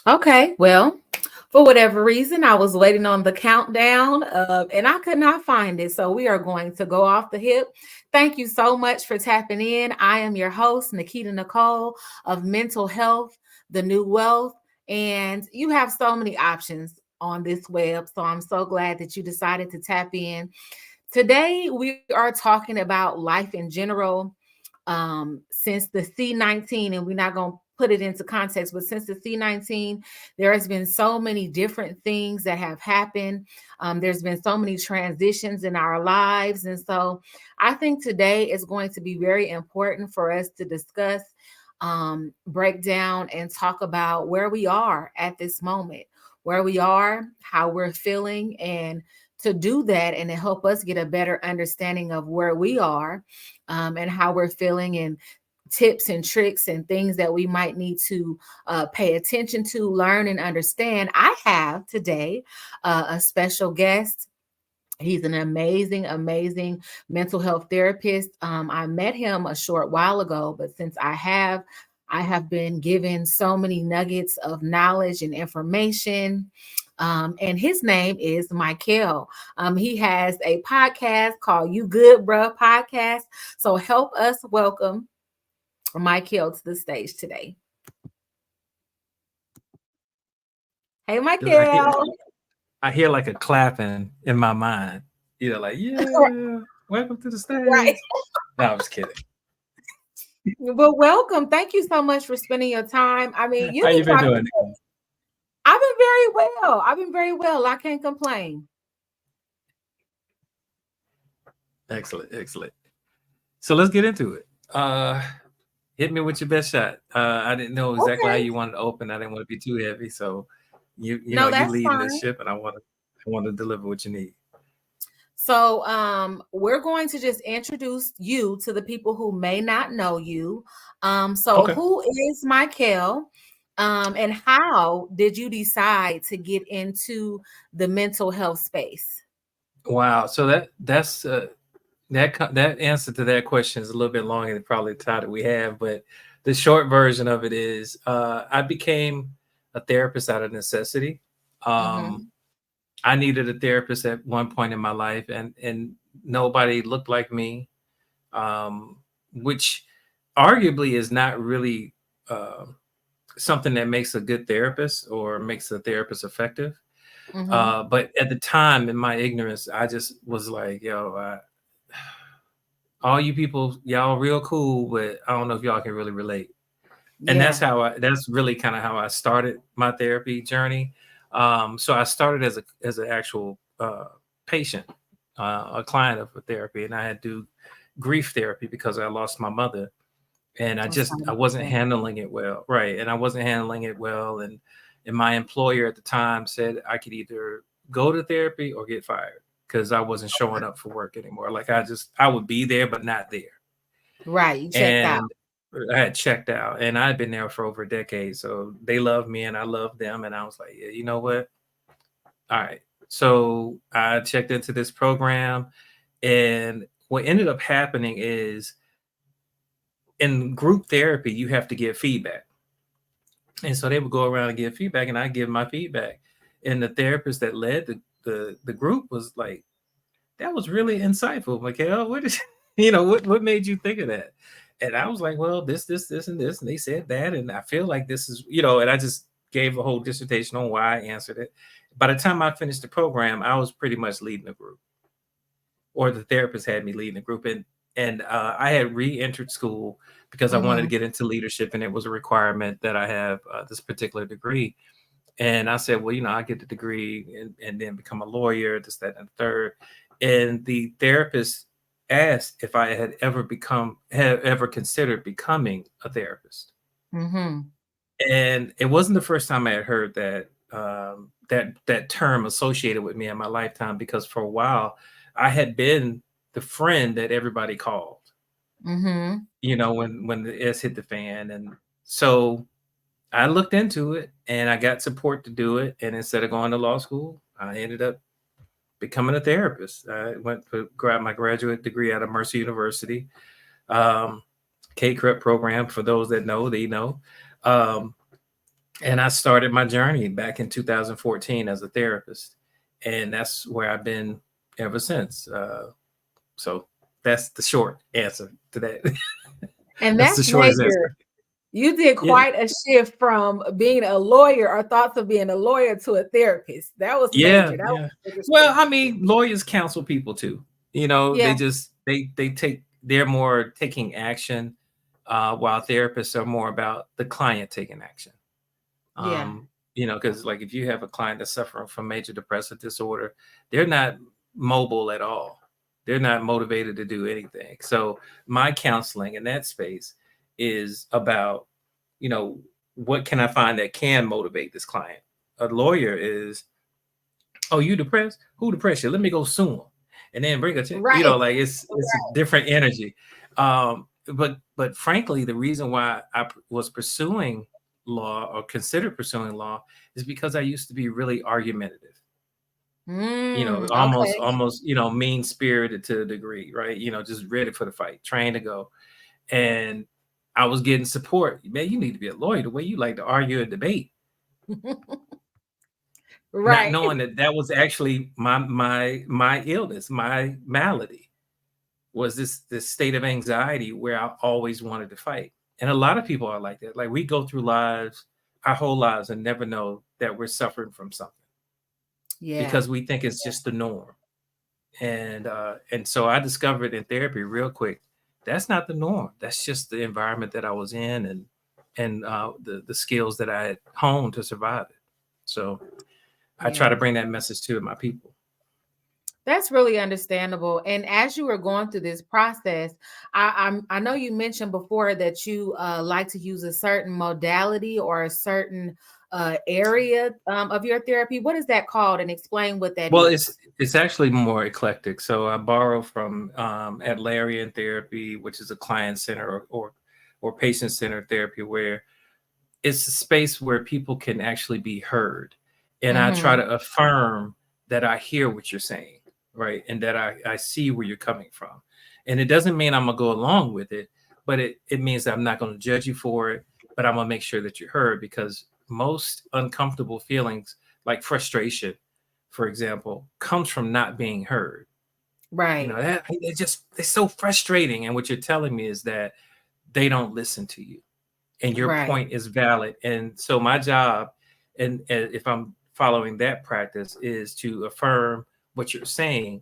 Okay, well, for whatever reason, I was waiting on the countdown and I could not find it. So we are going to go off the hip. Thank you so much for tapping in. I am your host, Nikita Nicole of Mental Health, The New Wealth. And you have so many options on this web. So I'm so glad that you decided to tap in. Today, we are talking about life in general. Since the C-19, and we're not going to put it into context, but since the C-19, there has been so many different things that have happened. There's been so many transitions in our lives. And so I think today is going to be very important for us to discuss, break down, and talk about where we are at this moment, where we are, how we're feeling, and to do that and to help us get a better understanding of where we are, and how we're feeling, and tips and tricks and things that we might need to pay attention to, learn, and understand. I have today a special guest. He's an amazing, amazing mental health therapist. I met him a short while ago, but since I have been given so many nuggets of knowledge and information. And his name is Michael. He has a podcast called You Good Bruh Podcast. So help us welcome Michael to the stage today. Hey, Dude, Michael. I hear like a clapping in my mind. Like, yeah, welcome to the Right. stage. No, I was kidding. Well, welcome. Thank you so much for spending your time. I mean, How you've you been been talking. doing, Nicole? I've been very well. I've been very well. I can't complain. Excellent, excellent. So let's get into it. Hit me with your best shot. I didn't know exactly how Okay. you wanted to open. I didn't want to be too heavy, so No, you that's leading this fine. ship, and I want to deliver what you need. So, we're going to just introduce you to the people who may not know you. So Okay. who is Michael? And how did you decide to get into the mental health space? Wow. So that answer to that question is a little bit longer than probably the time that we have, but the short version of it is I became a therapist out of necessity. Um, Mm-hmm. I needed a therapist at one point in my life, and nobody looked like me, um, which arguably is not really uh, something that makes a good therapist or makes a therapist effective. Mm-hmm. But at the time, in my ignorance, I just was like, yo, all you people, y'all real cool, but I don't know if y'all can really relate. And Yeah. that's really kind of how I started my therapy journey. So I started as an actual patient, a client of a therapy, and I had to do grief therapy because I lost my mother, and I'm sorry I to wasn't hear handling it well, right? And I wasn't handling it well, and my employer at the time said I could either go to therapy or get fired because I wasn't showing up for work anymore. Like I would be there but not there, that. Right. You checked out. and I had checked out, and I had been there for over a decade. So they loved me, and I loved them, and I was like, yeah, you know what? All right. So I checked into this program, and what ended up happening is in group therapy, you have to give feedback. And so they would go around and give feedback, and I give my feedback. And the therapist that led the group was like, "That was really insightful, Mikhail. What is what made you think of that?" And I was like, "Well, this, and this," and they said that, and I feel like this is and I just gave a whole dissertation on why I answered it. By the time I finished the program, I was pretty much leading the group, or the therapist had me leading the group, and I had re-entered school because I wanted to Mm-hmm. get into leadership, and it was a requirement that I have this particular degree. And I said, well, I get the degree and then become a lawyer, this, that, and the third. And the therapist asked if I had ever considered becoming a therapist. Mm-hmm. And it wasn't the first time I had heard that term associated with me in my lifetime, because for a while I had been the friend that everybody called, Mm-hmm. when the S hit the fan. And so I looked into it and I got support to do it. And instead of going to law school, I ended up becoming a therapist. I went to grab my graduate degree out of Mercer University, um, K-CREP program. For those that know, they know. Um, And I started my journey back in 2014 as a therapist, and that's where I've been ever since. So that's the short answer to that. And That's that's the shortest major. answer. You did Yeah, quite a shift from being a lawyer or thoughts of being a lawyer to a therapist. That was yeah, major. That was yeah. a major Well, I shift. mean, lawyers counsel people too. You know, Yeah, they're more taking action, while therapists are more about the client taking action. yeah, Because like if you have a client that's suffering from major depressive disorder, they're not mobile at all. They're not motivated to do anything. So my counseling in that space is about, you know, what can I find that can motivate this client? A lawyer is, oh, you depressed? Who depressed you? Let me go sue them, and then bring a check. right. Like it's a different energy. But frankly, the reason why was pursuing law or considered pursuing law is because I used to be really argumentative. Almost Okay. almost mean spirited to a degree, right? Just ready for the fight, trained to go, and I was getting support. Man, you need to be a lawyer. The way you like to argue and debate, not Right. knowing that that was actually my illness, my malady was this state of anxiety where I always wanted to fight. And a lot of people are like that. Like we go through lives, our whole lives, and never know that we're suffering from something Yeah. because we think it's just the norm. And so I discovered in therapy real quick that's not the norm. That's just the environment that I was in and the skills that I had honed to survive it. So I try Yeah. to bring that message to my people. That's really understandable. And as you were going through this process, I know you mentioned before that you like to use a certain modality or a certain area of your therapy. What is that called? And explain what that Well, is. it's actually more eclectic. So I borrow from Adlerian therapy, which is a client center or patient centered therapy, where it's a space where people can actually be heard, and I try Mm-hmm. to affirm that I hear what you're saying, right, and that I see where you're coming from, and it doesn't mean I'm gonna go along with it, but it means that I'm not going to judge you for it, but I'm gonna make sure that you're heard because most uncomfortable feelings like frustration, for example, comes from not being heard. Right. That it's so frustrating. And what you're telling me is that they don't listen to you and your Right. point is valid. And so my job, and if I'm following that practice, is to affirm what you're saying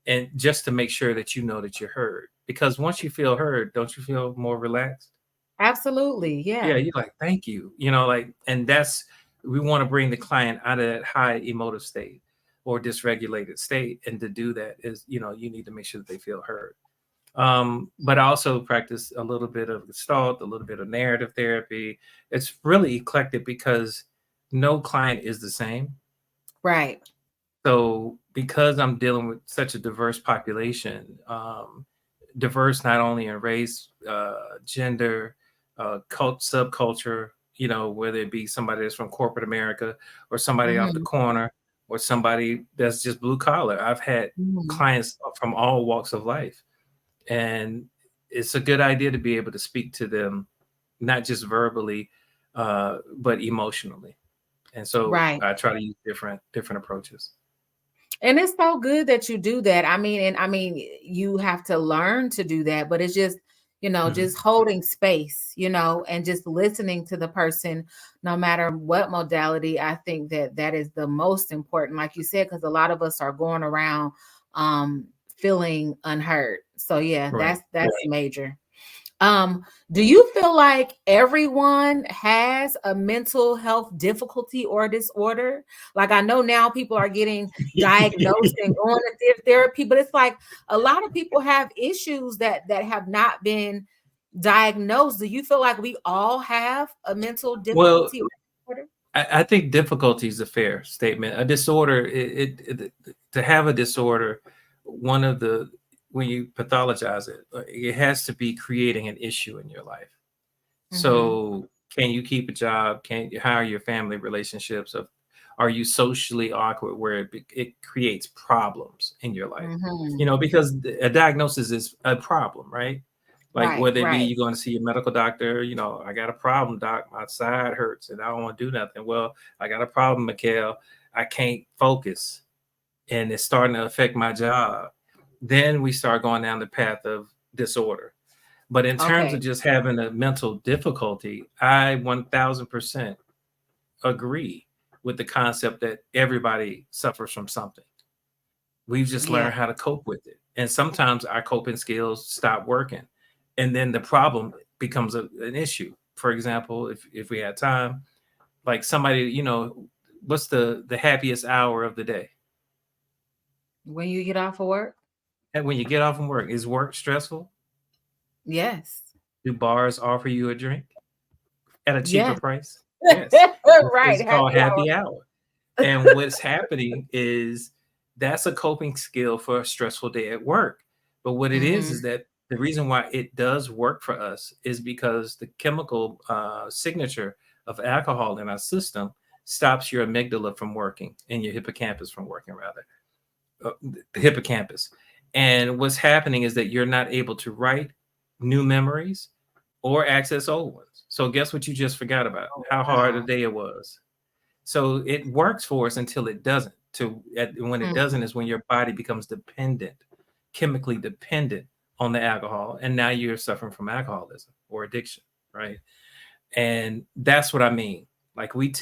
and just to make sure that you know that you're heard. Because once you feel heard, don't you feel more relaxed? Absolutely. Yeah, Yeah. you're like, thank you. And we want to bring the client out of that high emotive state or dysregulated state. And to do that is, you need to make sure that they feel heard. But I also practice a little bit of Gestalt, a little bit of narrative therapy. It's really eclectic because no client is the same. Right. So because I'm dealing with such a diverse population, diverse not only in race, gender, subculture, whether it be somebody that's from corporate America or somebody off the Mm-hmm. corner or somebody that's just blue collar. I've had Mm-hmm. clients from all walks of life. And it's a good idea to be able to speak to them, not just verbally, but emotionally. And so Right. I try to use different approaches. And it's so good that you do that. I mean, you have to learn to do that, but it's just, Mhm. just holding space, and just listening to the person, no matter what modality. I think that that is the most important, like you said, because a lot of us are going around um feeling unheard. So yeah, Right. that's major. Um, do you feel like everyone has a mental health difficulty or disorder? Like I know now people are getting diagnosed and going to therapy, but it's like a lot of people have issues that have not been diagnosed. Do you feel like we all have a mental Well, difficulty or disorder? I think difficulty is a fair statement. A disorder, to have a disorder, one of the when you pathologize it, it has to be creating an issue in your life. Mm-hmm. So, can you keep a job? How are your family relationships? Are you socially awkward where it creates problems in your life? Mm-hmm. Because a diagnosis is a problem, right? Like Right, whether it be right. you're going to see your medical doctor, I got a problem, doc, my side hurts and I don't want to do nothing. Well, I got a problem, Mikhail. I can't focus and it's starting to affect my job. Then we start going down the path of disorder. But in terms of Okay. just having a mental difficulty, I 1000% agree with the concept that everybody suffers from something. We've just Yeah. learned how to cope with it. And sometimes our coping skills stop working. And then the problem becomes an issue. For example, if we had time, like somebody, what's the happiest hour of the day? When you get off of work? And when you get off from work, is work stressful? Yes. Do bars offer you a drink at a cheaper Yes. price? Yes. Right. It's called Happy hour. happy hour. And what's happening is that's a coping skill for a stressful day at work. But what it is Hmm. that the reason why it does work for us is because the chemical signature of alcohol in our system stops your amygdala from working and your hippocampus from working, rather, the hippocampus. And what's happening is that you're not able to write new memories or access old ones. So guess what you just forgot about? Oh, How hard a wow. day it was. So it works for us until it doesn't. When it Mhm. doesn't is when your body becomes dependent, chemically dependent on the alcohol, and now you're suffering from alcoholism or addiction, right? And that's what I mean. Like we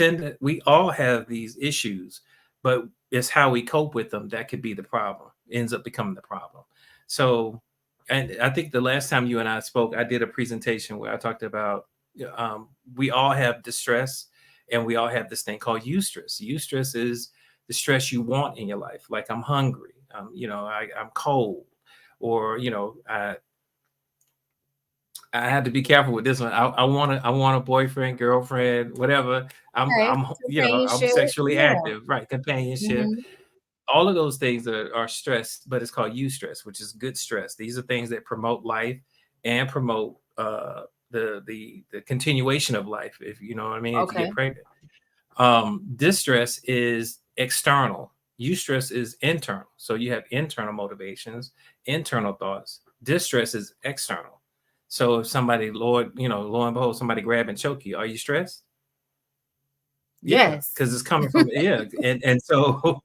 all have these issues, but it's how we cope with them that could be the problem. Ends up becoming the problem. So, and I think the last time you and I spoke, I did a presentation where I talked about we all have distress, and we all have this thing called eustress. Eustress is the stress you want in your life. Like I'm hungry, I'm cold, or I had to be careful with this one. I want a boyfriend, girlfriend, whatever. Okay. I'm Companionship. sexually Yeah. active, right? Companionship. Hmm. All of those things are stress, but it's called eustress, which is good stress. These are things that promote life and promote the continuation of life. If you know what I mean, if you get Okay. pregnant. Distress is external. Eustress is internal. So you have internal motivations, internal thoughts. Distress is external. So if somebody, lo and behold, somebody grab and choke you, are you stressed? Yeah, Yes. because it's coming from, yeah. And so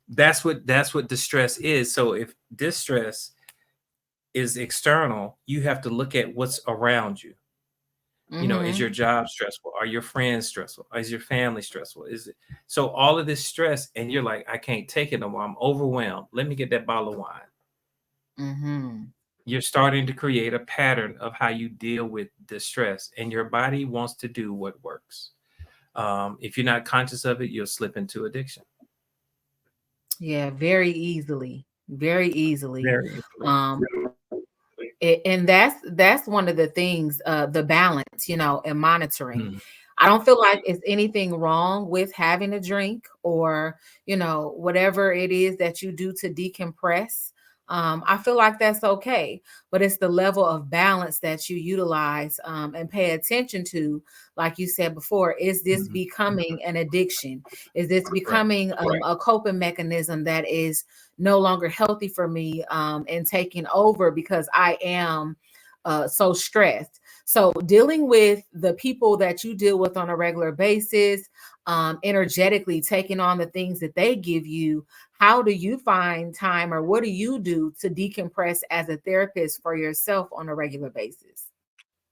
that's what distress is. So if distress is external, you have to look at what's around you. Is Hmm. your job stressful? Are your friends stressful? Is your family stressful? Is it so all of this stress, and you're like, I can't take it no more. I'm overwhelmed. Let me get that bottle of wine. Hmm. You're starting to create a pattern of how you deal with distress, and your body wants to do what works. If you're not conscious of it, you'll slip into addiction. Yeah, very easily. Very easily. Very easily. Um, and that's one of the things, the balance, and monitoring. Mhm. I don't feel like it's anything wrong with having a drink or whatever it is that you do to decompress. I feel like that's okay, but it's the level of balance that you utilize, and pay attention to. Like you said before, is this Mhm. becoming an addiction? Is this Right. becoming a coping mechanism that is no longer healthy for me, and taking over because I am so stressed? So dealing with the people that you deal with on a regular basis, energetically taking on the things that they give you, how do you find time, or what do you do to decompress as a therapist for yourself on a regular basis?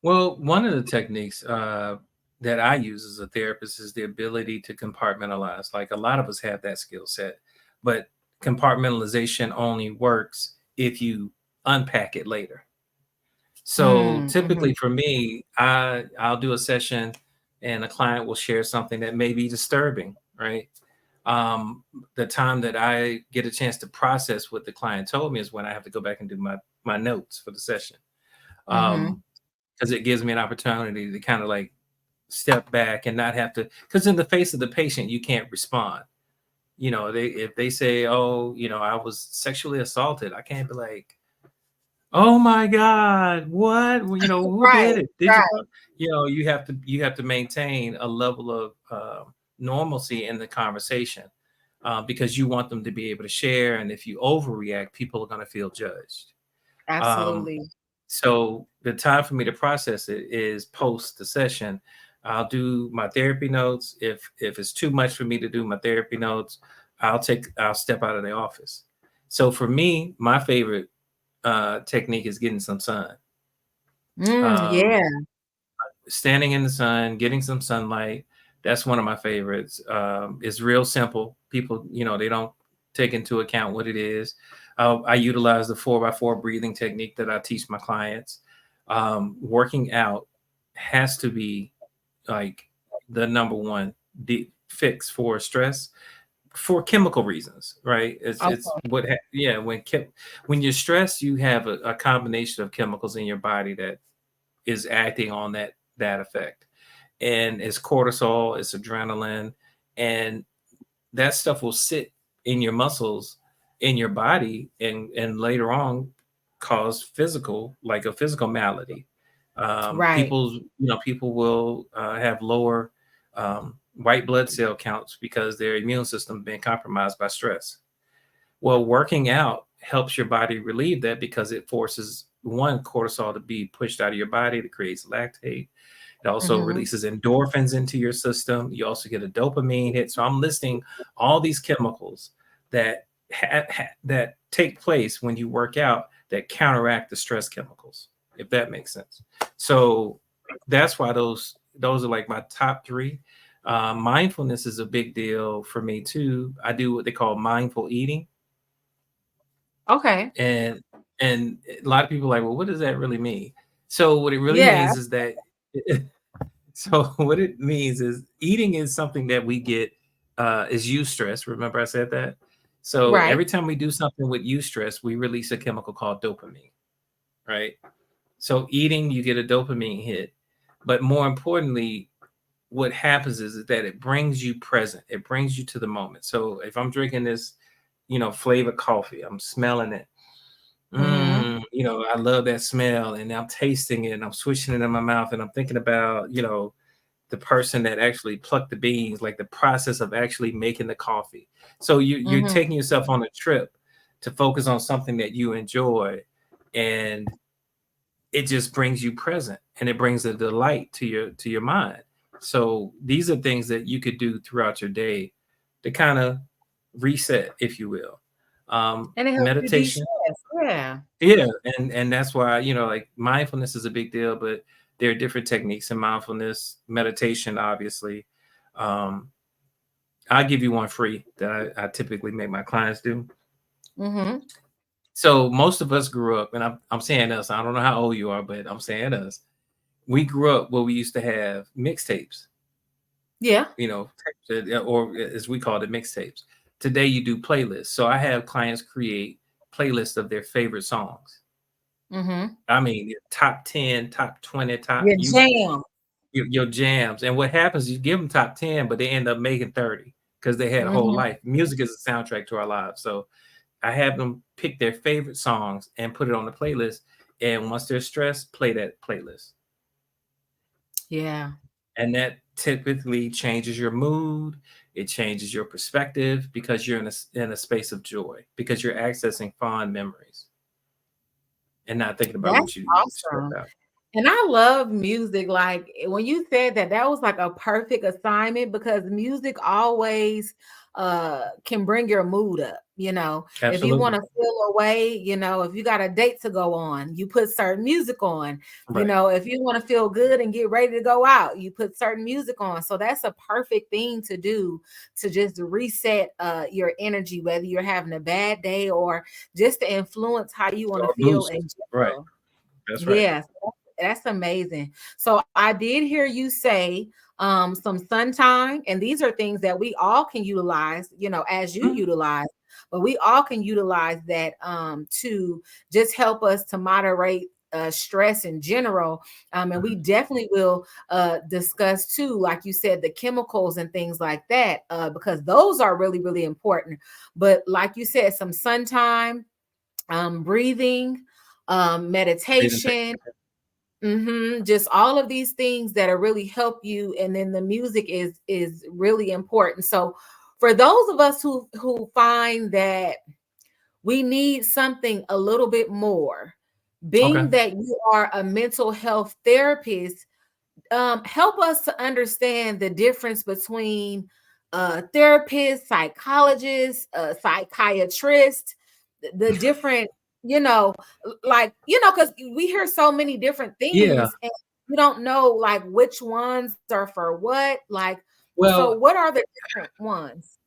Well, one of the techniques that I use as a therapist is the ability to compartmentalize. Like a lot of us have that skill set, but compartmentalization only works if you unpack it later. So Mm-hmm. typically for me, I'll do a session and a client will share something that may be disturbing, right? Um, the time that I get a chance to process what the client told me is when I have to go back and do my notes for the session. Mm-hmm. Um, because it gives me an opportunity to kind of like step back and not have to, because in the face of the patient you can't respond. They if they say, oh, I was sexually assaulted, I can't be like, oh my god, what? Well, who Right, did it? Did you right. you have to maintain a level of normalcy in the conversation, because you want them to be able to share, and if you overreact, people are going to feel judged. um, Absolutely. So the time for me to process it is post the session. I'll do my therapy notes. If it's too much for me to do my therapy notes, I'll step out of the office. So for me, my favorite technique is getting some sun. Um, Yeah. Standing in the sun, getting some sunlight. That's one of my favorites. It's real simple. People, they don't take into account what it is. I utilize the 4x4 breathing technique that I teach my clients. Working out has to be like the number one fix for stress for chemical reasons, right? It's Okay. what yeah, when you're stressed, you have a combination of chemicals in your body that is acting on that effect. And it's cortisol, it's adrenaline, and that stuff will sit in your muscles, in your body, and later on cause like a physical malady. Right. People will have lower white blood cell counts because their immune system been compromised by stress. Well, working out helps your body relieve that because it forces one cortisol to be pushed out of your body. That creates lactate. It also Hmm. releases endorphins into your system. You also get a dopamine hit. So I'm listing all these chemicals that that take place when you work out that counteract the stress chemicals, if that makes sense. So that's why those are like my top three. Mindfulness is a big deal for me too. I do what they call mindful eating, Okay. and a lot of people are like, well, what does that really mean? So what it really Yeah. means is that so what it means is eating is something that we get is eustress. Remember I said that? So Right. every time we do something with eustress, we release a chemical called dopamine, right? So eating, you get a dopamine hit. But more importantly, what happens is that it brings you present. It brings you to the moment. So if I'm drinking this, flavored coffee, I'm smelling it. Hmm. I love that smell, and I'm tasting it and I'm swishing it in my mouth and I'm thinking about, the person that actually plucked the beans, like the process of actually making the coffee. So you're Hmm. taking yourself on a trip to focus on something that you enjoy, and it just brings you present and it brings a delight to your mind. So these are things that you could do throughout your day to kind of reset, if you will. And it helps you Meditation. de-stress. Yeah. Yeah, and that's why, like mindfulness is a big deal, but there are different techniques in mindfulness, meditation, obviously. Um, I'll give you one free that I typically make my clients do. Hmm. So most of us grew up, and I'm saying us. I don't know how old you are, but I'm saying us. We grew up where we used to have mixtapes, Yeah. or as we called it, mixtapes. Today you do playlists. So I have clients create playlists of their favorite songs. Hmm. I mean, top 10, top 20, top Your jam. your jams. And what happens, you give them top 10, but they end up making 30 because they had a whole Hmm. life. Music is a soundtrack to our lives. So I have them pick their favorite songs and put it on the playlist. And once they're stressed, play that playlist. Yeah. And that typically changes your mood. It changes your perspective because you're in a space of joy because you're accessing fond memories and not thinking about That's what you stressed awesome. out. And I love music. Like when you said that, that was like a perfect assignment because music always can bring your mood up. If you want Absolutely. to feel away, if you got a date to go on, you put certain music on. Right. If you want to feel good and get ready to go out, you put certain music on. So that's a perfect thing to do to just reset your energy, whether you're having a bad day or just to influence how you want to Or feel in boost. Right. general. That's right. Yes, that's amazing. So I did hear you say some sun time, and these are things that we all can utilize, as you Mhm. utilize, but we all can utilize that to just help us to moderate stress in general. And we Mhm. definitely will discuss too, like you said, the chemicals and things like that, because those are really, really important. But like you said, some sun time, breathing, Breathing meditation, technique. just all of these things that are really help you. And then the music is really important. So for those of us who find that we need something a little bit more, Being Okay. that you are a mental health therapist, help us to understand the difference between a therapist, psychologist, a psychiatrist, the different, you know, because we hear so many different Yeah. things and we don't know like which ones are for what. Like, so Well, what are the different ones?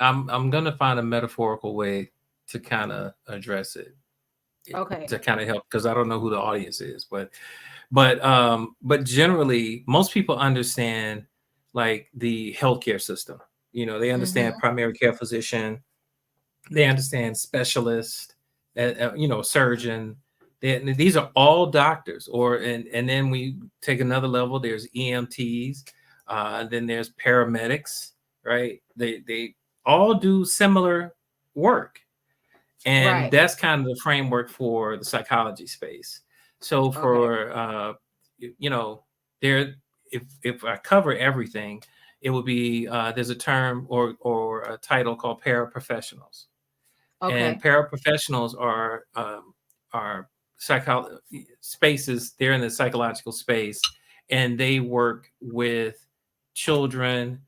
I'm gonna find a metaphorical way to kind of address it, Okay. to kind of help, because I don't know who the audience is, but generally most people understand like the healthcare system. You know, they understand Mm-hmm. primary care physician, they understand specialist, surgeon. These are all doctors, and then we take another level. There's EMTs, then there's paramedics, right? They all do similar work, and Right. that's kind of the framework for the psychology space. So Okay. for you know, there, if I cover everything, it would be there's a term or a title called paraprofessionals, and Okay. paraprofessionals are spaces. They're in the psychological space, and they work with children.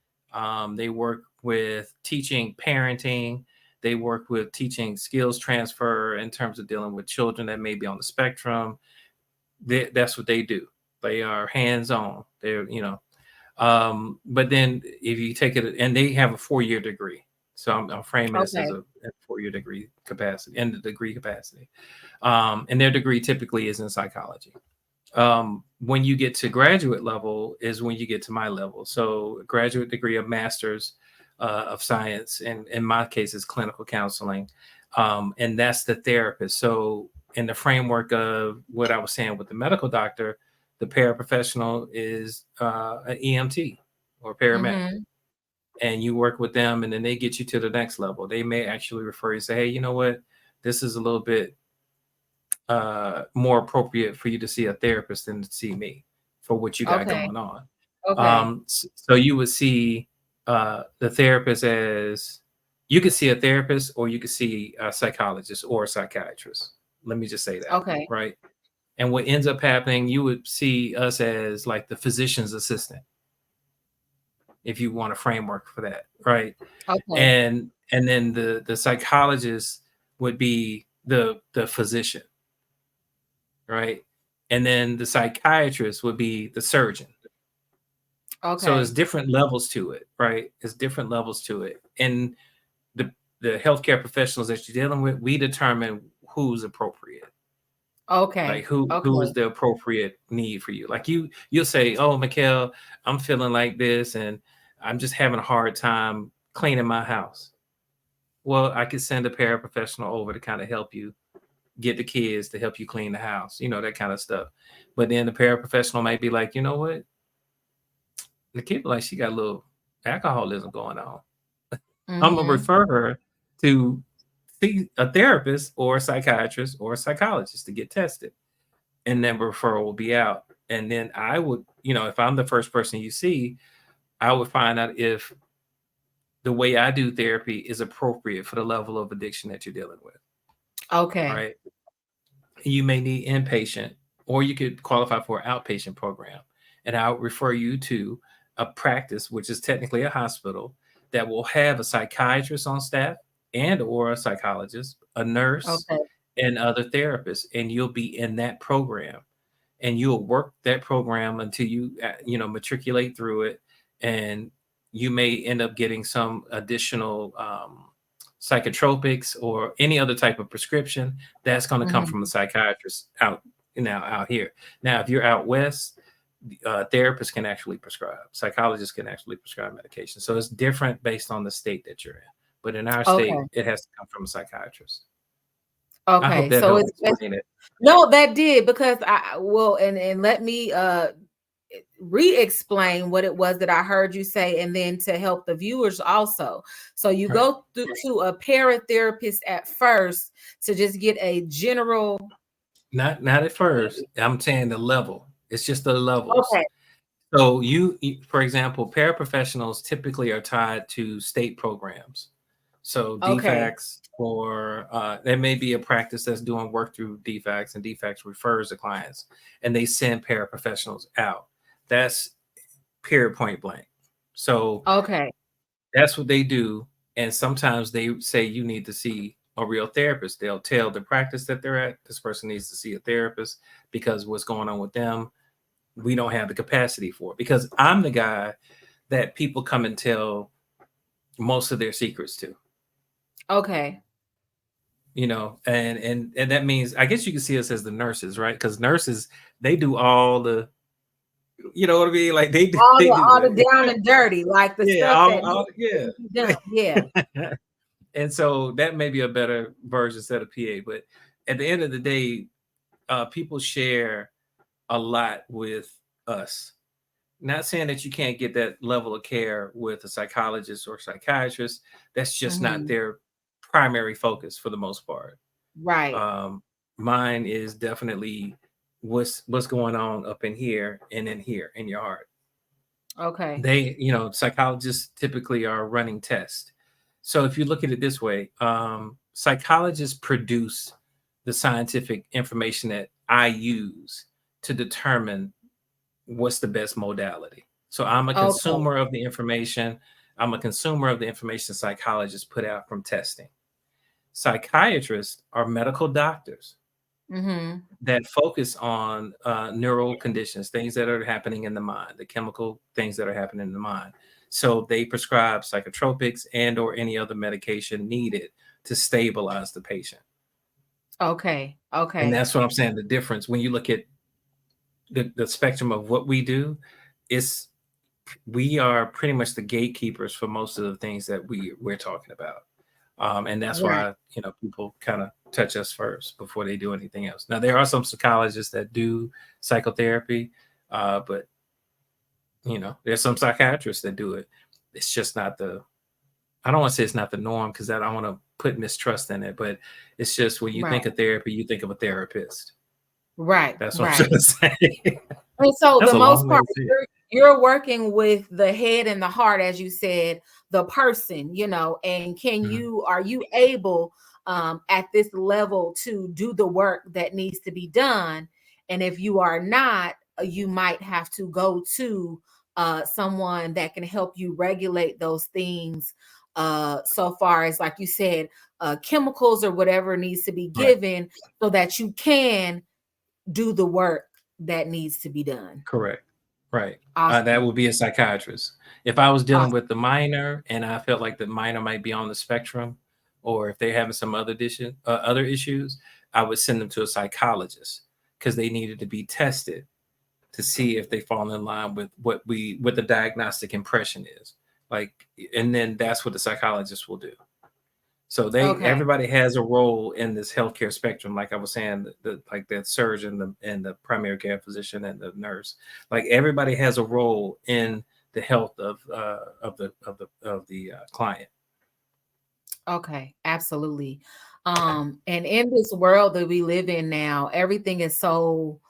They work with teaching parenting. They work with teaching skills transfer in terms of dealing with children that may be on the spectrum. That's what they do. They are hands on. They're, but then if you take it, and they have a 4-year degree. So I'm framing this as Okay. a 4-year degree capacity, and the degree capacity. And their degree typically is in psychology. When you get to graduate level is when you get to my level. So graduate degree of master's of science, and in my case is clinical counseling. And that's the therapist. So in the framework of what I was saying with the medical doctor, the paraprofessional is an EMT or paramedic. Mm-hmm. And you work with them, and then they get you to the next level. They may actually refer you, say, hey, you know what, this is a little bit more appropriate for you to see a therapist than to see me for what you got Okay. going on. Okay. So you would see the therapist as, you could see a therapist or you could see a psychologist or a psychiatrist. Let me just say that, Okay. right? And what ends up happening, you would see us as like the physician's assistant, if you want a framework for that, right? Okay. And then the psychologist would be the physician, right? And then the psychiatrist would be the surgeon. So there's Okay. different levels to it, right? There's different levels to it. And the the healthcare professionals that you're dealing with, we determine who's appropriate. Like Okay. who is Okay. the appropriate need for you. Like you'll say, "Oh, Mikkel, I'm feeling like this and I'm just having a hard time cleaning my house." Well, I could send a paraprofessional over to kind of help you get the kids to help you clean the house, that kind of stuff. But then the paraprofessional might be like, you know what? The kid, like, she got a little alcoholism going on. I'm gonna Mm-hmm. refer her to see a therapist or a psychiatrist or a psychologist to get tested. And then referral will be out. And then I would, if I'm the first person you see, I would find out if the way I do therapy is appropriate for the level of addiction that you're dealing with. Okay. Right. You may need inpatient, or you could qualify for an outpatient program. And I'll refer you to a practice, which is technically a hospital, that will have a psychiatrist on staff and or a psychologist, a nurse, Okay. and other therapists. And you'll be in that program, and you'll work that program until you, matriculate through it. And you may end up getting some additional psychotropics or any other type of prescription that's going to come from a Mm-hmm. psychiatrist out here. Now, if you're out west, therapists can actually prescribe, psychologists can actually prescribe medication. So it's different based on the state that you're in. But in our state, Okay. it has to come from a psychiatrist. I hope Okay. that So helped it's explain it. no, that did because I will and let me re-explain what it was that I heard you say, and then to help the viewers also. So you Right. go through to a paratherapist at first to just get a general. Not at first. I'm saying the level. It's just the levels. Okay. So for example, paraprofessionals typically are tied to state programs. So Okay. DFACS, or there may be a practice that's doing work through DFACS, and DFACS refers the clients, and they send paraprofessionals out. That's period, point blank. So Okay. that's what they do. And sometimes they say you need to see a real therapist. They'll tell the practice that they're at, this person needs to see a therapist because what's going on with them, we don't have the capacity for it. Because I'm the guy that people come and tell most of their secrets to. Okay. You know, and that means, I guess you can see us as the nurses, right? Because nurses, they do all the, you know what I mean? Like they do, they do All the it. down and dirty, like the Yeah, stuff that needs yeah. to be done. Yeah. And so that may be a better version instead of PA. But at the end of the day, people share a lot with us. Not saying that you can't get that level of care with a psychologist or psychiatrist. That's just not Hmm. their primary focus for the most part. Right. Um, Mine is definitely what's going on up in here and in here in your heart. Okay. They, you know, psychologists typically are running tests. So if you look at it this way, psychologists produce the scientific information that I use to determine what's the best modality. So I'm a Okay. consumer of the information. I'm a consumer of the information psychologists put out from testing. Psychiatrists are medical doctors Hmm. that focus on neural conditions, things that are happening in the mind, the chemical things that are happening in the mind. So they prescribe psychotropics and or any other medication needed to stabilize the patient. Okay. And Okay. that's what I'm saying. The difference when you look at the spectrum of what we do, is we are pretty much the gatekeepers for most of the things that we're talking about. And that's Right. why, you know, people kind of touch us first before they do anything else. Now, there are some psychologists that do psychotherapy, but, you know, there's some psychiatrists that do it. It's just not I don't want to say it's not the norm because I don't want to put mistrust in it, but it's just when you think Right. of therapy, you think of a therapist. Right. That's what I'm trying Right. to say. And so That's the a most long way part, to see it. you're working with the head and the heart, as you said, the person, and Mhm. are you able at this level to do the work that needs to be done? And if you are not, you might have to go to someone that can help you regulate those things. So far as, like you said, chemicals or whatever needs to be Right. given so that you can do the work that needs to be done. Correct. Right. That Awesome. would be a psychiatrist. If I was dealing Awesome. with the minor and I felt like the minor might be on the spectrum, or if they're having some other issues, I would send them to a psychologist because they needed to be tested to see if they fall in line with what the diagnostic impression is. Like, and then that's what the psychologist will do. So Okay. everybody has a role in this healthcare spectrum. Like I was saying, like that surgeon and the primary care physician and the nurse, like everybody has a role in the health of the client. Okay. Absolutely. And in this world that we live in now, everything is so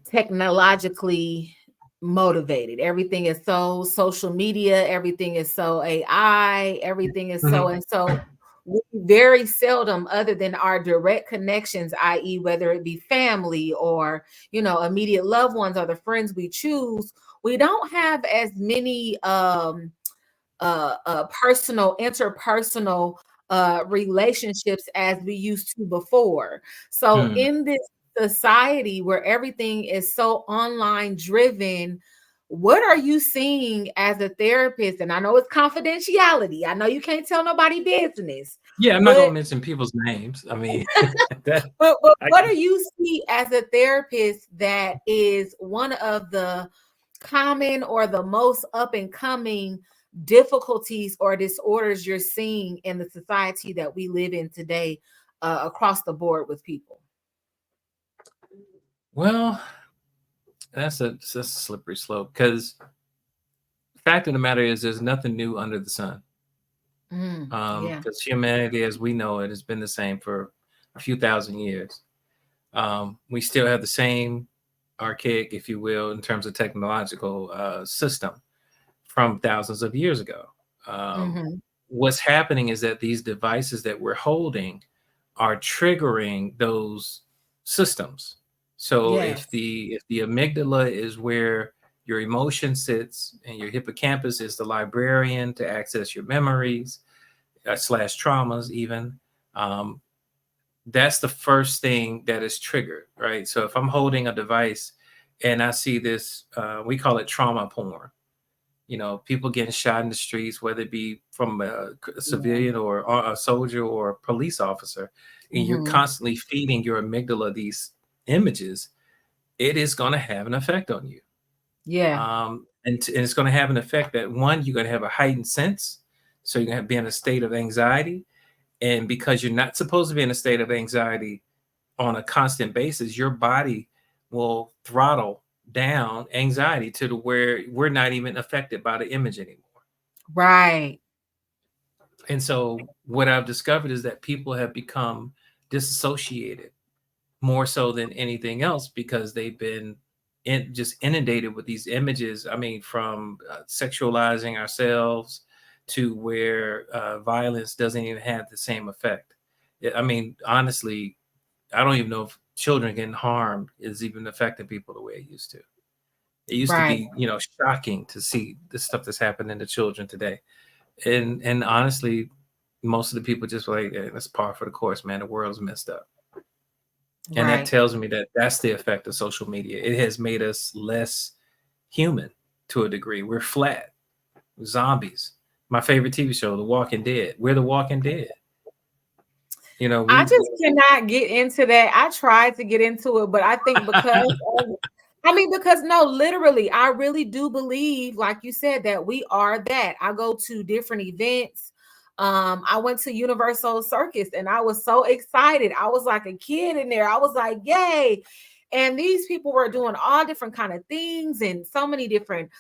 technologically motivated. Everything is so social media, everything is so AI, everything is so, Mhm. and so we very seldom, other than our direct connections, i.e., whether it be family or immediate loved ones or the friends we choose, we don't have as many personal, interpersonal relationships as we used to before. So Mm. in this society where everything is so online driven, what are you seeing as a therapist? And I know it's confidentiality. I know you can't tell nobody business, Yeah, I'm not going but to mention people's names. I mean, that but I what can. do you see as a therapist that is one of the common or the most up and coming difficulties or disorders you're seeing in the society that we live in today, across the board with people? Well, that's a slippery slope because fact of the matter is there's nothing new under the sun. Yeah. Because humanity, as we know it, has been the same for a few thousand years. We still have the same archaic, if you will, in terms of technological system from thousands of years ago. Um, Hmm. what's happening is that these devices that we're holding are triggering those systems. So Yes. if the amygdala is where your emotion sits, and your hippocampus is the librarian to access your memories, slash traumas even, um, that's the first thing that is triggered, right? So if I'm holding a device and I see this, we call it trauma porn. You know, people getting shot in the streets, whether it be from a Yeah. civilian or a soldier or a police officer, and you're Hmm. constantly feeding your amygdala these images, it is going to have an effect on you. Yeah. And it's going to have an effect that, one, you're going to have a heightened sense. So you're going to be in a state of anxiety. And because you're not supposed to be in a state of anxiety on a constant basis, your body will throttle down anxiety to the where we're not even affected by the image anymore. Right. And so what I've discovered is that people have become disassociated more so than anything else, because they've been just inundated with these images. I mean, from sexualizing ourselves to where violence doesn't even have the same effect. I mean, honestly, I don't even know if children getting harmed is even affecting people the way it used to. It used to Right. be, shocking to see the stuff that's happening to children today. And honestly, most of the people just like, "Hey, that's par for the course, man. The world's messed up." And that Right. tells me that that's the effect of social media. It has made us less human to a degree. We're flat zombies. My favorite TV show, The Walking Dead. We're the Walking Dead. I We just cannot get into that. I tried to get into it, but I think because no, literally, I really do believe, like you said, that we are that. I go to different events. I went to Universal Circus and I was so excited. I was like a kid in there. I was like, yay. And these people were doing all different kind of things and so many different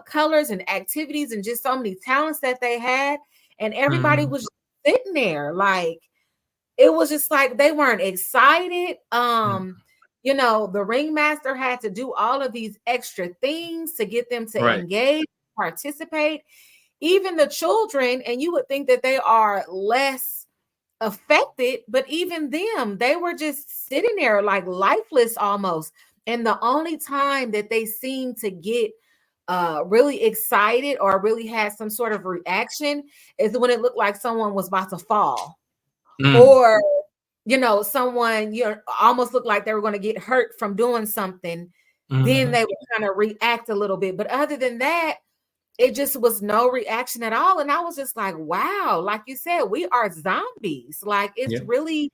colors and activities and just so many talents that they had. And everybody Mhm. was just sitting there like it was just like they weren't excited. Mm. The ringmaster had to do all of these extra things to get them to Right. engage, participate, even the children, and you would think that they are less affected, but even them, they were just sitting there like lifeless almost. And the only time that they seemed to get really excited or really had some sort of reaction is when it looked like someone was about to fall, Mm. or someone almost looked like they were going to get hurt from doing something. Then Mhm. they would kind of react a little bit, but other than that, it just was no reaction at all. And I was just like, wow, like you said, we are zombies. Like it's Yep. really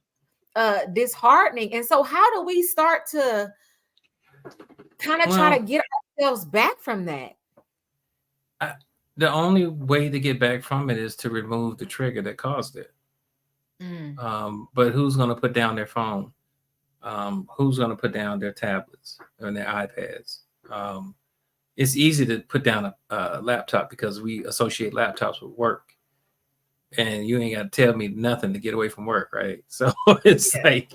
disheartening. And so how do we start to kind of try Well, to get ourselves back from that? I, the only way to get back from it is to remove the trigger that caused it. Mm. But who's going to put down their phone? Who's going to put down their tablets and their iPads? It's easy to put down a laptop because we associate laptops with work, and you ain't got to tell me nothing to get away from work, right? So it's Yeah. like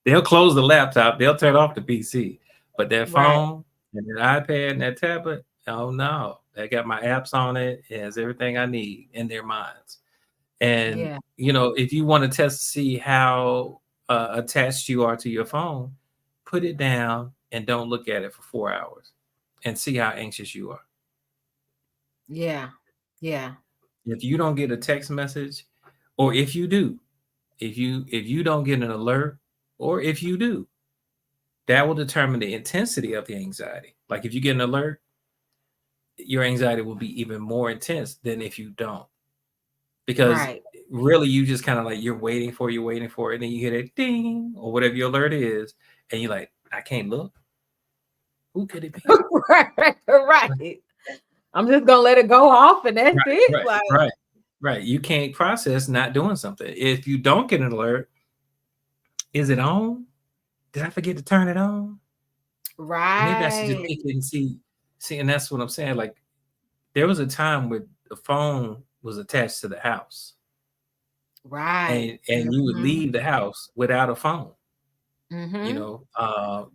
they'll close the laptop, they'll turn off the PC, but their Right. phone and their iPad and that tablet, oh no, they got my apps on it. It has everything I need in their minds. And Yeah. if you want to test to see how attached you are to your phone, put it down and don't look at it for 4 hours, and see how anxious you are. Yeah. Yeah. If you don't get a text message, or if you do, if you don't get an alert, or if you do, that will determine the intensity of the anxiety. Like if you get an alert, your anxiety will be even more intense than if you don't, because Right. really you just kind of like you're waiting for it, and then you hit a ding or whatever your alert is, and you're like, I can't look. Who could it be? Right. Right. I'm just gonna let it go off and that's Right, it. right, Like, right, right. You can't process not doing something. If you don't get an alert, is it on? Did I forget to turn it on? Maybe I should just right. take it and see. And that's what I'm saying. Like there was a time where the phone was attached to the house, Right. and you would Mhm. leave the house without a phone. Mhm.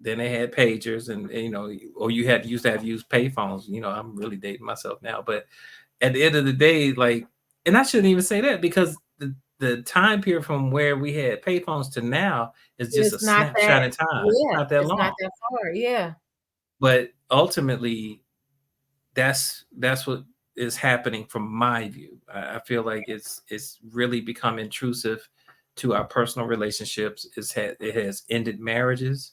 Then they had pagers, and or you used to have used pay phones. I'm really dating myself now, but at the end of the day, like and I shouldn't even say that because the time period from where we had payphones to now is just a It's not snapshot that, in time. It's yeah, not that it's not long. that far. Yeah. But ultimately, that's what is happening from my view. I feel like it's really become intrusive to our personal relationships. It has ended marriages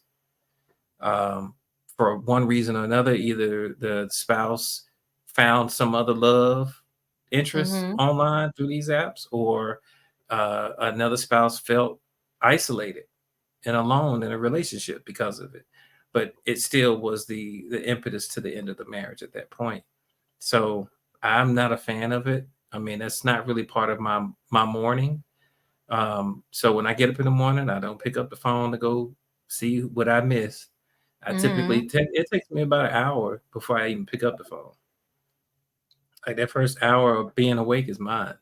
um, for one reason or another. Either the spouse found some other love interest Mm-hmm. online through these apps, or another spouse felt isolated and alone in a relationship because of it. But it still was the impetus to the end of the marriage at that point. So I'm not a fan of it. I mean, that's not really part of my morning. So when I get up in the morning, I don't pick up the phone to go see what I missed. I Mm-hmm. typically it takes me about an hour before I even pick up the phone. Like that first hour of being awake is mine,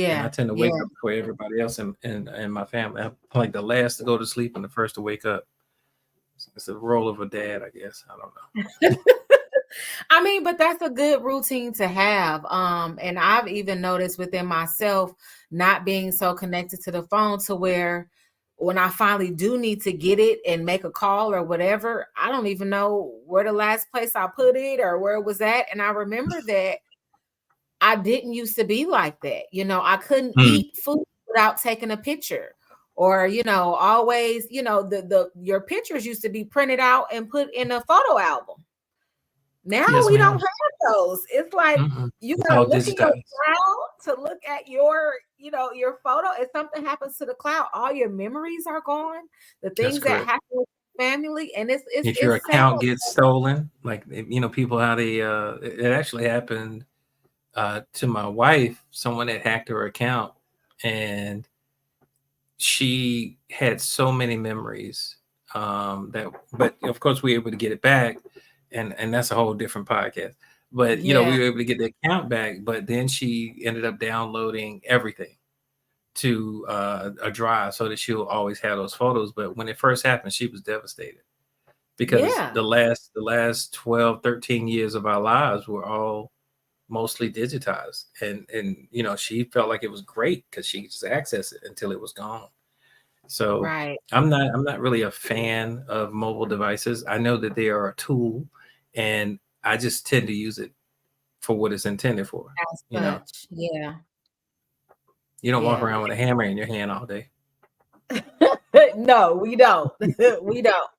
and I Yeah. tend to wake Yeah. up before everybody else in my family. I'm like the last to go to sleep and the first to wake up. It's the role of a dad, I guess. I don't know. I mean, but that's a good routine to have. And I've even noticed within myself not being so connected to the phone to where when I finally do need to get it and make a call or whatever, I don't even know where the last place I put it or where it was at. And I remember that I didn't used to be like that. I couldn't Mm, eat food without taking a picture. Or, always, the your pictures used to be printed out and put in a photo album. Now yes, we don't ma'am. have those. It's like Mm-mm. you It's gotta all look in your digitized. cloud to look at your photo. If something happens to the cloud, all your memories are gone. The That's things that correct. happen with family, and it's it's If your it's sad. account gets stolen, like people how they it actually happened to my wife. Someone had hacked her account, and she had so many memories that, but of course we were able to get it back, and that's a whole different podcast. But we Yeah, were able to get the account back, but then she ended up downloading everything to a drive so that she'll always have those photos. But when it first happened, she was devastated because yeah, the last 12, 13 years of our lives were all mostly digitized, and she felt like it was great because she could just access it until it was gone. So right. I'm not really a fan of mobile devices. I know that they are a tool, and I just tend to use it for what it's intended for. As You know, such, yeah, you don't walk yeah. around with a hammer in your hand all day. No, we don't. We don't.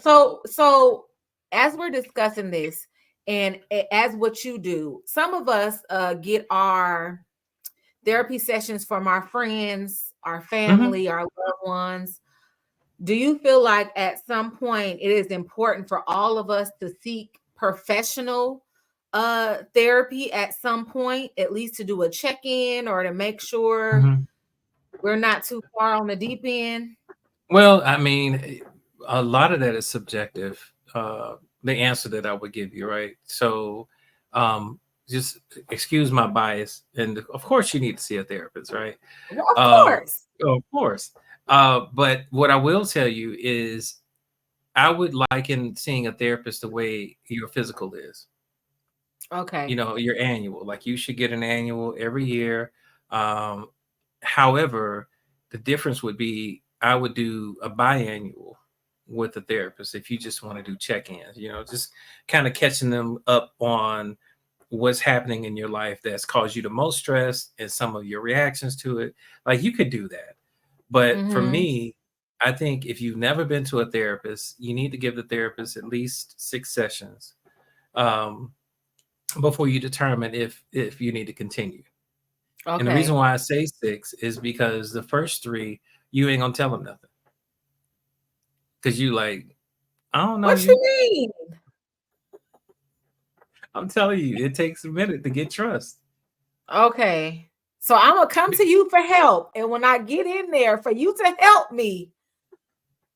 So as we're discussing this, and as what you do, some of us get our therapy sessions from our friends, our Hmm. family, our loved ones. Do you feel like at some point it is important for all of us to seek professional therapy at some point, at least to do a check-in or to make sure Hmm. we're not too far on the deep end? Well, I mean, a lot of that is subjective. The answer that I would give you, right? So, um, just excuse my bias, and of course, you need to see a therapist, right? Well, of Uh, course. of course. But what I will tell you is, I would liken seeing a therapist the way your physical is. Okay. Your annual. Like you should get an annual every year. Um, However, the difference would be I would do a biannual with a therapist if you just want to do check-ins, just kind of catching them up on what's happening in your life that's caused you the most stress and some of your reactions to it. Like you could do that. But for Mm-hmm. me, I think if you've never been to a therapist, you need to give the therapist at least 6 sessions um, before you determine if you need to continue. And the reason Okay. why I say six is because the first three, you ain't gonna tell them nothing. Cause you like, I don't know What you you. mean? I'm telling you, it takes a minute to get trust. Okay. So I'm gonna come to you for help. And when I get in there for you to help me,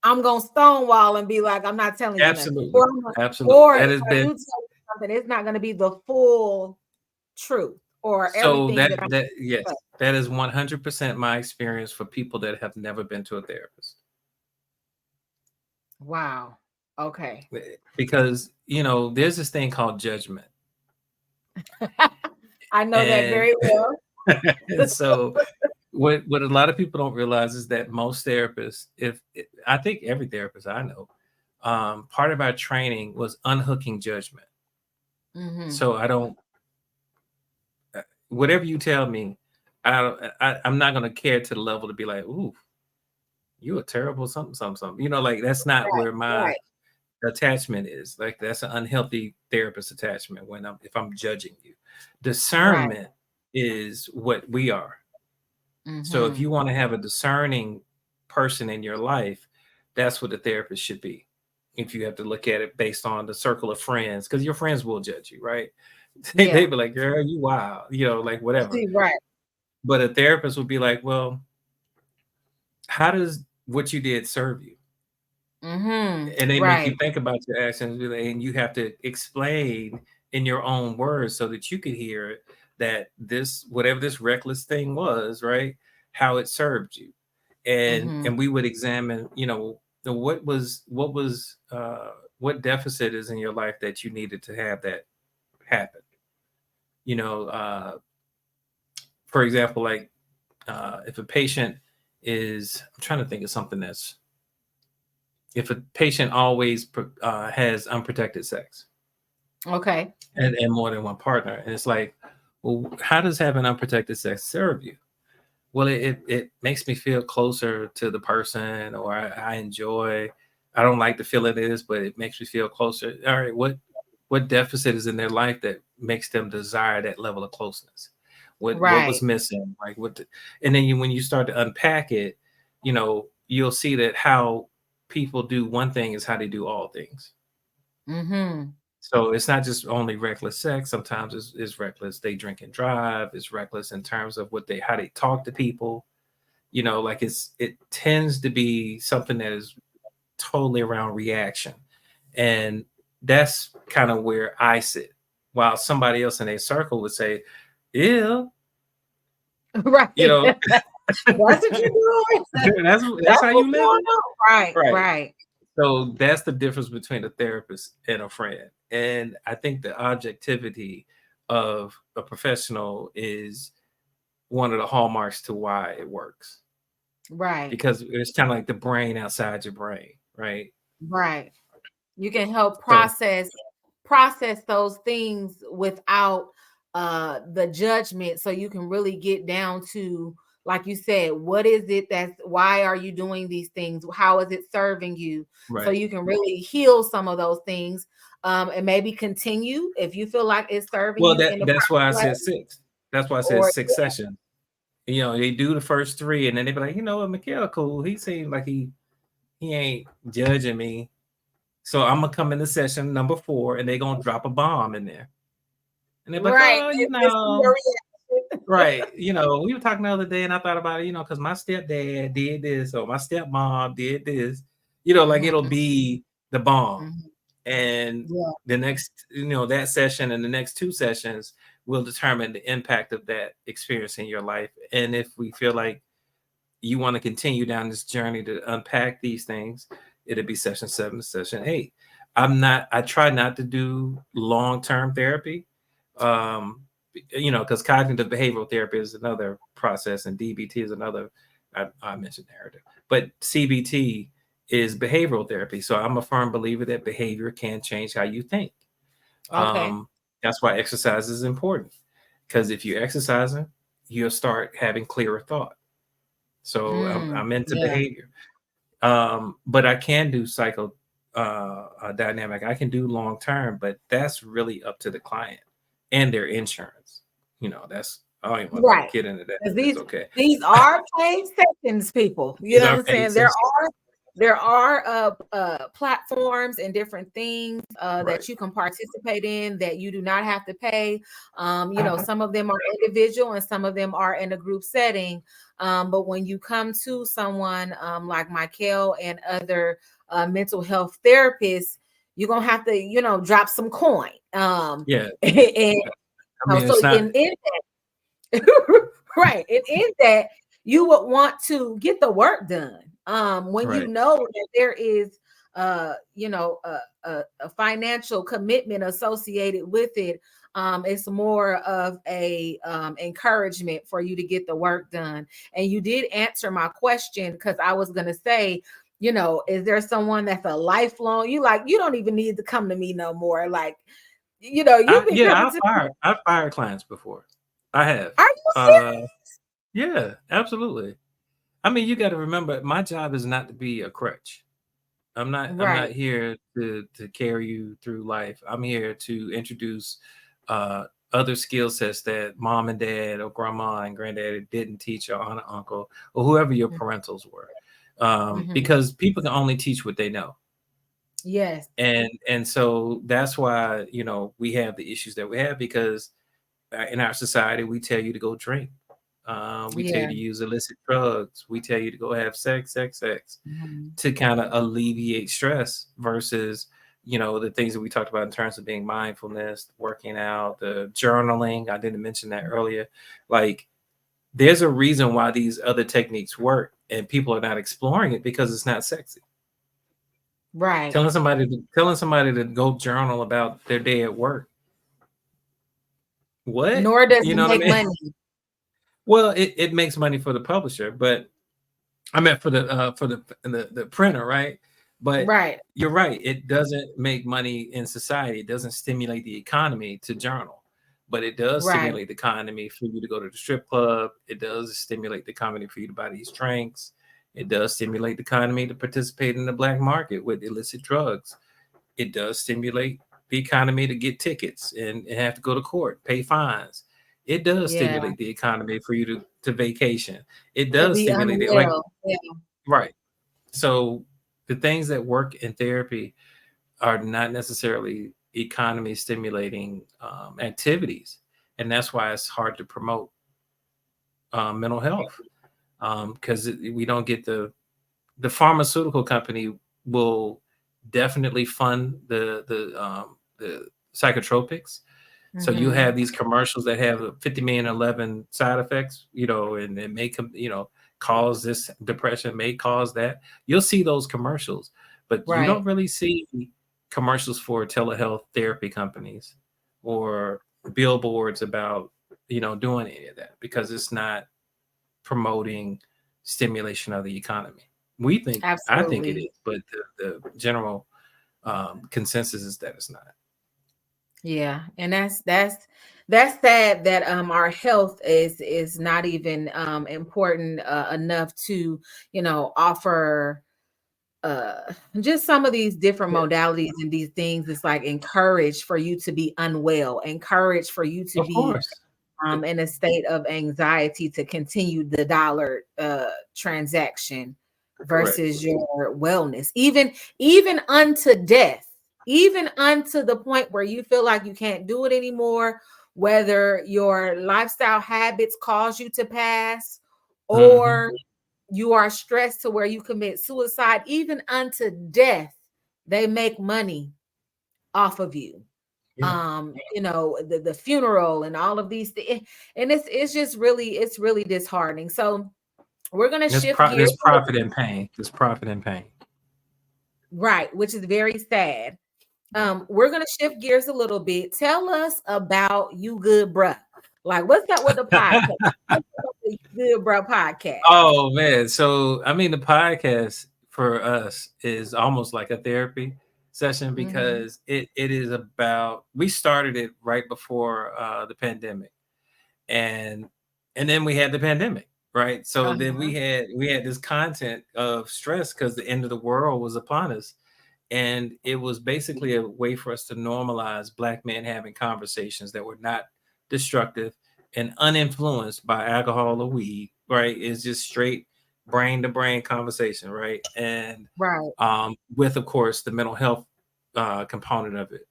I'm gonna stonewall and be like, I'm not telling you nothing. Absolutely. Absolutely. Or That if has I do been tell you something, it's not gonna be the full truth or so everything that that I'm that yes, saying. that is 100% my experience for people that have never been to a therapist. Wow. Okay. Because, there's this thing called judgment. I know that And very well. and so what a lot of people don't realize is that most therapists, if I think every therapist I know, part of our training was unhooking judgment. Hmm. So I don't, whatever you tell me, I'm not gonna care to the level to be like, ooh, you a terrible something, something, something. Like that's not Right, where my right. attachment is. Like that's an unhealthy therapist attachment when if I'm judging you. Right. Discernment is what we are. So if you Hmm. want to have a discerning person in your life, that's what the therapist should be. If you have to look at it based on the circle of friends, because your friends will judge you, right? They Yeah. be like, "Girl, you wild," like whatever. Right. But a therapist would be like, "Well, how does what you did serve you?" Hmm. And they make you Right. think about your actions, and you have to explain in your own words so that you could hear it that this whatever this reckless thing was, right, how it served you. And Hmm. we would examine, what deficit is in your life that you needed to have that happen. you know uh for example, like, if a patient is, I'm trying to think of something that's, if a patient always has unprotected sex Okay. and more than one partner, and it's like, well, how does having unprotected sex serve you? Well, it makes me feel closer to the person, or I enjoy. I don't like the feel it is, but it makes me feel closer. All right, what deficit is in their life that makes them desire that level of closeness? What was Right. missing? Like and then when you start to unpack it, you'll see that how people do one thing is how they do all things. Hmm. So it's not just only reckless sex. Sometimes it's reckless. They drink and drive. It's reckless in terms of how they talk to people. Like it tends to be something that is totally around reaction. And that's kind of where I sit. While somebody else in a circle would say, "Yeah, you Right. know, That's what you're doing. that's That's how what's you live going it." on. Right. Right. Right. So that's the difference between a therapist and a friend. And I think the objectivity of a professional is one of the hallmarks to why it works, Right. because it's kind of like the brain outside your brain, right? Right. You can help So process those things without the judgment, so you can really get down to, like you said, what is it, that's why are you doing these things, how is it serving you, so right. you can really heal some of those things, and maybe continue if you feel like it's serving Well, you in the that's why I proper way. said six. That's why I said Or 6 sessions. They do the first three, and then they be like, what, Mikhail, cool. He seemed like he ain't judging me. So I'm gonna come into session number 4, and they're gonna drop a bomb in there. And they're like, right, oh, and see your reaction. right. We were talking the other day, and I thought about it, because my stepdad did this, or my stepmom did this. Like it'll Mhm, be the bomb. mhm. And Yeah. the next, that session and the next 2 sessions will determine the impact of that experience in your life. And if we feel like you want to continue down this journey to unpack these things, it'll be session 7 to session 8. I try not to do long-term therapy. Because cognitive behavioral therapy is another process, and DBT is another. I mentioned narrative, but CBT is behavioral therapy. So I'm a firm believer that behavior can change how you think. Okay. That's why exercise is important, because if you're exercising, you'll start having clearer thought. So I'm into Yeah. behavior. But I can do dynamic. I can do long term, but that's really up to the client and their insurance. That's, I don't even want to Right. get into that. 'Cause It's these okay. these are paid sessions, people. You These know are what I'm paid saying? sessions. There are platforms and different things Right. that you can participate in that you do not have to pay. Some of them are individual and some of them are in a group setting. But when you come to someone like Michael and other mental health therapists, you're gonna have to, drop some coin. Yeah. And I mean, so it's not in right. And in that, you would want to get the work done. When you right. know that there is a financial commitment associated with it, It's more of a encouragement for you to get the work done. And you did answer my question, because I was gonna say, is there someone that's a lifelong? You don't even need to come to me no more. Like, you've been Yeah, coming to me. I've fired clients before. I have. Are you Uh, serious? yeah, absolutely. I mean, you got to remember, my job is not to be a crutch. I'm not Right. here to carry you through life. I'm here to introduce uh other skill sets that mom and dad or grandma and granddaddy didn't teach, or aunt and uncle, or whoever your parentals were. Mm-hmm. Because people can only teach what they know. Yes. And so that's why, we have the issues that we have, because in our society, we tell you to go drink. We tell you Yeah. to use illicit drugs. We tell you to go have sex, Mhm. to kind of alleviate stress, versus, the things that we talked about in terms of being mindfulness, working out, the journaling. I didn't mention that earlier. Like, there's a reason why these other techniques work, and people are not exploring it because it's not sexy. Right. Telling somebody to go journal about their day at work. What? Nor does You it know what I make mean? money. Well, it makes money for the publisher, but I meant for the printer, right? But Right. you're right. It doesn't make money in society. It doesn't stimulate the economy to journal, but it does Right. stimulate the economy for you to go to the strip club. It does stimulate the economy for you to buy these drinks. It does stimulate the economy to participate in the black market with illicit drugs. It does stimulate the economy to get tickets and have to go to court, pay fines. It does Yeah. stimulate the economy for you to vacation. It To does be stimulate it. Like, unwell. Yeah. right. So the things that work in therapy are not necessarily economy stimulating activities. And that's why it's hard to promote mental health, because we don't get the pharmaceutical company will definitely fund the psychotropics. So you Mm-hmm. have these commercials that have 50 million 11 side effects, and it may cause this depression, may cause that. You'll see those commercials, but you Right. don't really see commercials for telehealth therapy companies or billboards about doing any of that, because it's not promoting stimulation of the economy. I think it Absolutely. is, but the general consensus is that it's not. Yeah. And that's sad that our health is not even important enough to, offer just some of these different Yeah, modalities and these things. It's like encouraged for you to be unwell, encouraged for you to of be course. It- in a state of anxiety to continue the dollar transaction correct. versus your wellness, even unto death, even unto the point where you feel like you can't do it anymore, whether your lifestyle habits cause you to pass, Hmm. or you are stressed to where you commit suicide. Even unto death, they make money off of you. Yeah, The funeral and all of these things. And it's really disheartening. So we're gonna shift gears. there's profit in pain. There's profit in pain. Right, which is very sad. We're gonna shift gears a little bit. Tell us about You Good Bruh. Like, what's up with the podcast? What's up with the Good Bruh podcast? Oh man, so I mean, the podcast for us is almost like a therapy session, Mhm. because it is about, we started it right before the pandemic, and then we had the pandemic, right? So then Uh-huh. we had this content of stress because the end of the world was upon us, and it was basically a way for us to normalize black men having conversations that were not destructive and uninfluenced by alcohol or weed, right? It's just straight brain to brain conversation, right? And Right. with, of course, the mental health component of it.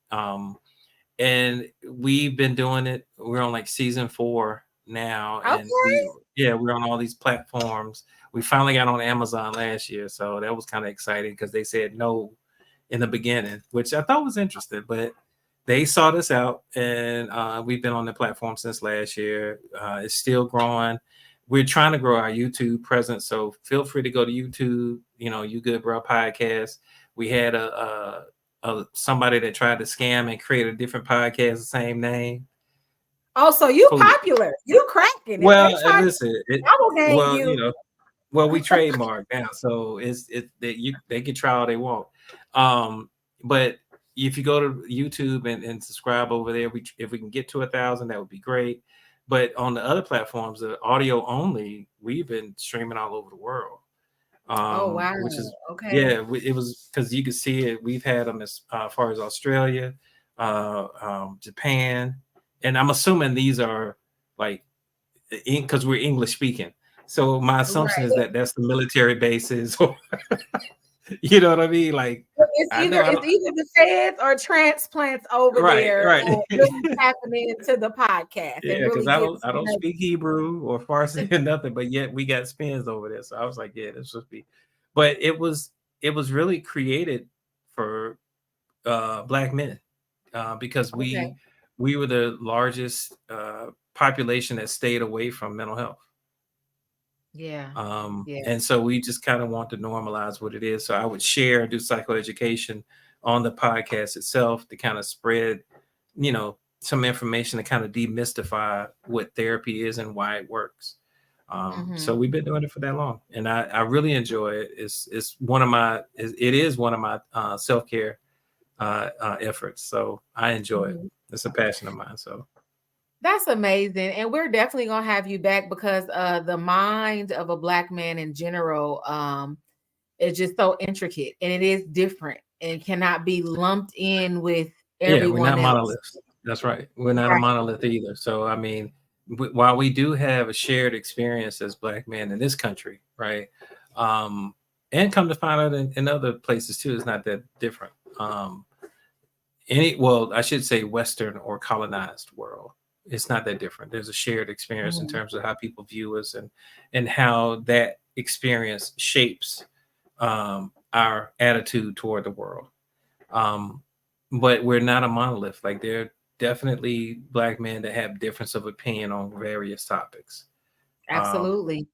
And we've been doing it. We're on like season 4 now, and Okay. we're on all these platforms. We finally got on Amazon last year, so that was kind of exciting because they said no in the beginning, which I thought was interesting, but they sought us out, and we've been on the platform since last year. It's still growing. We're trying to grow our YouTube presence, so feel free to go to YouTube. You Good Bro podcast. We had a somebody that tried to scam and create a different podcast, the same name. Oh, so you Food. popular. You cracking. If Well, they try to listen, double game well, you. well, we trademark now, so they can try all they want. Um, but if you go to YouTube and subscribe over there, if we can get to 1,000, that would be great. But on the other platforms, the audio only, we've been streaming all over the world. Oh wow. Which is Okay. yeah, it was because you can see it. We've had them as far as Australia, Japan, and I'm assuming these are like because we're English speaking. So my assumption is Right. that that's the military bases, or you know what I mean? Like It's I know either I it's don't. either the feds or transplants over Right, there right. really tapping into the podcast and Yeah, because really getting I to don't know. speak Hebrew or Farsi or nothing, but yet we got spins over there. So I was like, yeah, this must be. But it was really created for black men because Okay. we were the largest population that stayed away from mental health. Yeah. Yeah. And so we just kind of want to normalize what it is. So I would share, do psychoeducation on the podcast itself to kind of spread, some information to kind of demystify what therapy is and why it works. So Hmm. we've been doing it for that long, and I really enjoy it. It's one of my it is one of my self care efforts. So I enjoy it. Hmm. It's a passion of mine. So That's amazing. And we're definitely gonna have you back because the mind of a black man in general is just so intricate and it is different and cannot be lumped in with yeah, we're everyone not else. monoliths. That's right. We're not a Right. monolith either. So I mean, while we do have a shared experience as black men in this country, right? Um, and come to find out in other places too, it's not that different. Well, I should say Western or colonized world. It's not that different. There's a shared experience in Mhm. terms of how people view us and how that experience shapes our attitude toward the world. Um, but we're not a monolith. Like there are definitely black men that have difference of opinion on various topics, um, Absolutely.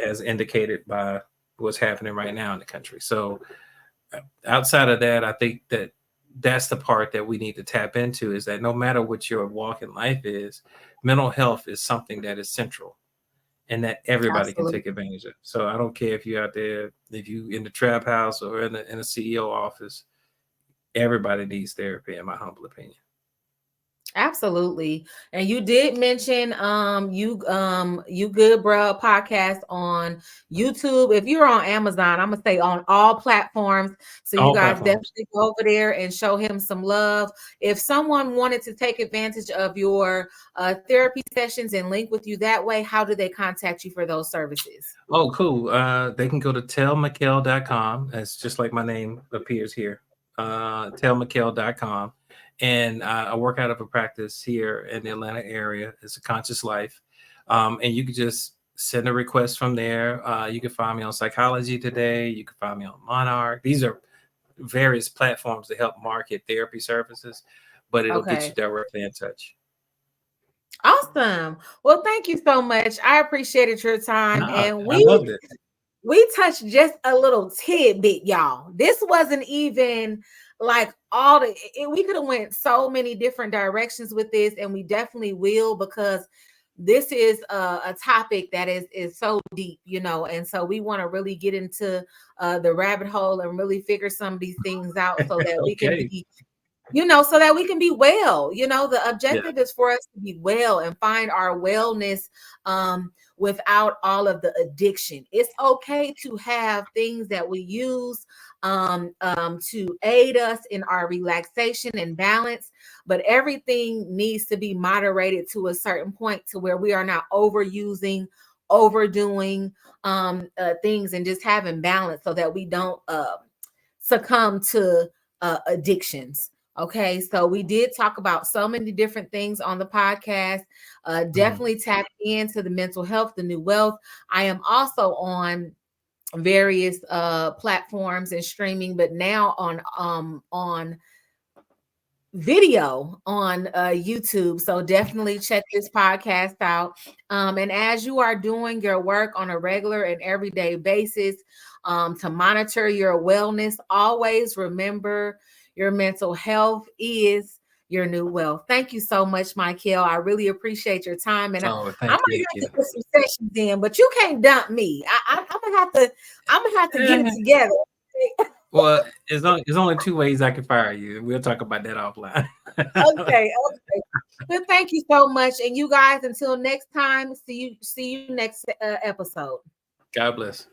as indicated by what's happening right now in the country. So outside of that, I think that that's the part that we need to tap into is that no matter what your walk in life is, mental health is something that is central and that everybody can take Absolutely. advantage of. So I don't care if you're out there, if you in the trap house or in a CEO office, everybody needs therapy, in my humble opinion. Absolutely. And you did mention you good bruh podcast on YouTube. If you're on Amazon, I'm gonna say on all platforms. So you All guys platforms. definitely go over there and show him some love. If someone wanted to take advantage of your therapy sessions and link with you that way, how do they contact you for those services? Oh, cool. They can go to tellmckel.com. That's just like my name appears here. Tellmckel.com. And I work out of a practice here in the Atlanta area. It's a conscious life. And you can just send a request from there. You can find me on Psychology Today. You can find me on Monarch. These are various platforms that help market therapy services, but it'll get Okay. you directly in touch. Awesome. Well, thank you so much. I appreciated your time. No, And I we loved it. we touched just a little tidbit, y'all. This wasn't even like all we could have went so many different directions with this, and we definitely will because this is a topic that is so deep, and so we want to really get into the rabbit hole and really figure some of these things out so that we can Okay. be so that we can be well. The Yeah. objective is for us to be well and find our wellness without all of the addiction. It's okay to have things that we use to aid us in our relaxation and balance, but everything needs to be moderated to a certain point to where we are not overusing, overdoing things, and just having balance so that we don't succumb to addictions. Okay, so we did talk about so many different things on the podcast. Mhm. Definitely tap into the mental health, the new wealth. I am also on various platforms and streaming, but now on video on YouTube. So definitely check this podcast out. And as you are doing your work on a regular and everyday basis to monitor your wellness, always remember your mental health is your new wealth. Thank you so much, Michael. I really appreciate your time, and I Oh, might thank you. have to put some sessions in, but you can't dump me. I'm gonna have to get it together. Well, there's only two ways I can fire you. We'll talk about that offline. Okay. Well, thank you so much, and you guys, until next time. See you next episode. God bless.